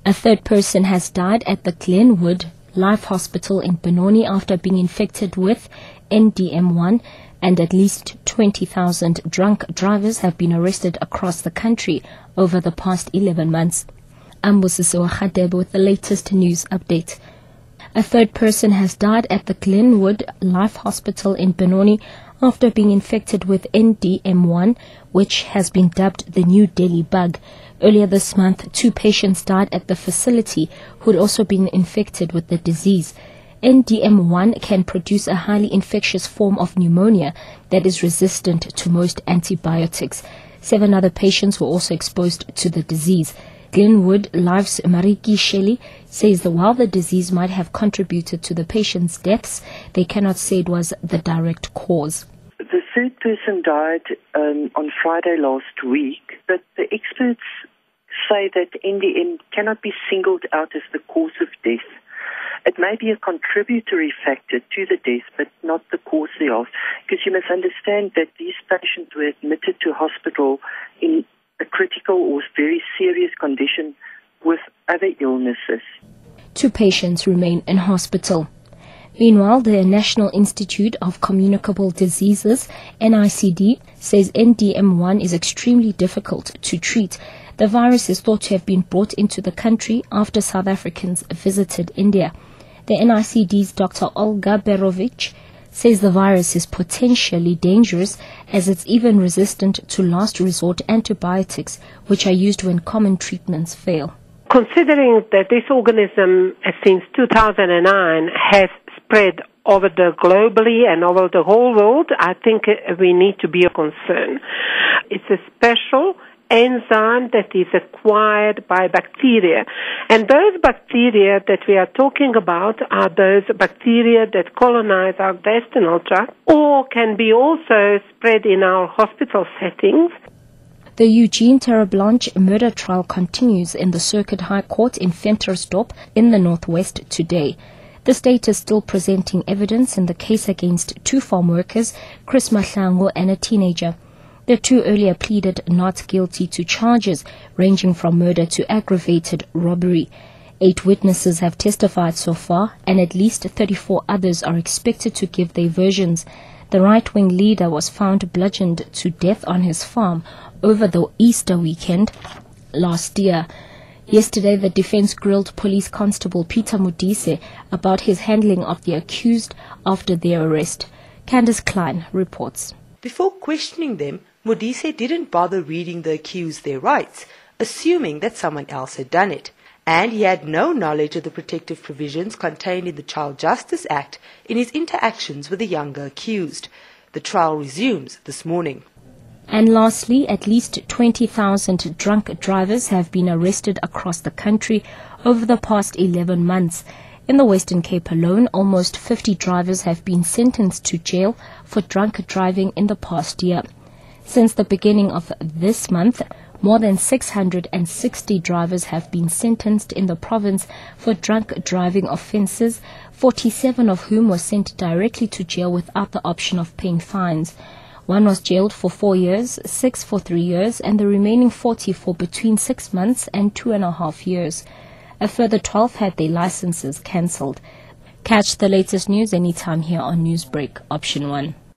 A third person has died at the Glenwood Life Hospital in Benoni after being infected with NDM1, and at least 20,000 drunk drivers have been arrested across the country over the past 11 months. I'm Busisiwa Khadebe with the latest news update. A third person has died at the Glenwood Life Hospital in Benoni after being infected with NDM1, which has been dubbed the New Delhi bug. Earlier this month, 2 patients died at the facility who had also been infected with the disease. NDM1 can produce a highly infectious form of pneumonia that is resistant to most antibiotics. 7 other patients were also exposed to the disease. Glenwood Life's Mariki Shelley says that while the disease might have contributed to the patients' deaths, they cannot say it was the direct cause. The third person died on Friday last week, but the experts say that NDM cannot be singled out as the cause of death. It may be a contributory factor to the death, but not the cause thereof, because you must understand that these patients were admitted to hospital in a critical or very serious condition with other illnesses. 2 patients remain in hospital. Meanwhile, the National Institute of Communicable Diseases, NICD, says NDM1 is extremely difficult to treat. The virus is thought to have been brought into the country after South Africans visited India. The NICD's Dr. Olga Berovic says the virus is potentially dangerous as it's even resistant to last resort antibiotics, which are used when common treatments fail. Considering that this organism since 2009 has spread over globally and over the whole world, I think we need to be a concern. It's a special enzyme that is acquired by bacteria. And those bacteria that we are talking about are those bacteria that colonize our intestinal tract or can be also spread in our hospital settings. The Eugene Terreblanche murder trial continues in the Circuit High Court in Ventersdorp in the northwest today. The state is still presenting evidence in the case against 2 farm workers, Chris Mahlangu and a teenager. The 2 earlier pleaded not guilty to charges ranging from murder to aggravated robbery. 8 witnesses have testified so far, and at least 34 others are expected to give their versions. The right-wing leader was found bludgeoned to death on his farm over the Easter weekend last year. Yesterday, the defense grilled police constable Peter Modise about his handling of the accused after their arrest. Candace Klein reports. Before questioning them, Modise didn't bother reading the accused their rights, assuming that someone else had done it, and he had no knowledge of the protective provisions contained in the Child Justice Act in his interactions with the younger accused. The trial resumes this morning. And lastly, at least 20,000 drunk drivers have been arrested across the country over the past 11 months. In the Western Cape alone, almost 50 drivers have been sentenced to jail for drunk driving in the past year. Since the beginning of this month, more than 660 drivers have been sentenced in the province for drunk driving offences, 47 of whom were sent directly to jail without the option of paying fines. 1 was jailed for 4 years, 6 for 3 years, and the remaining 40 for between 6 months and 2.5 years. A further 12 had their licenses cancelled. Catch the latest news anytime here on Newsbreak, Option 1.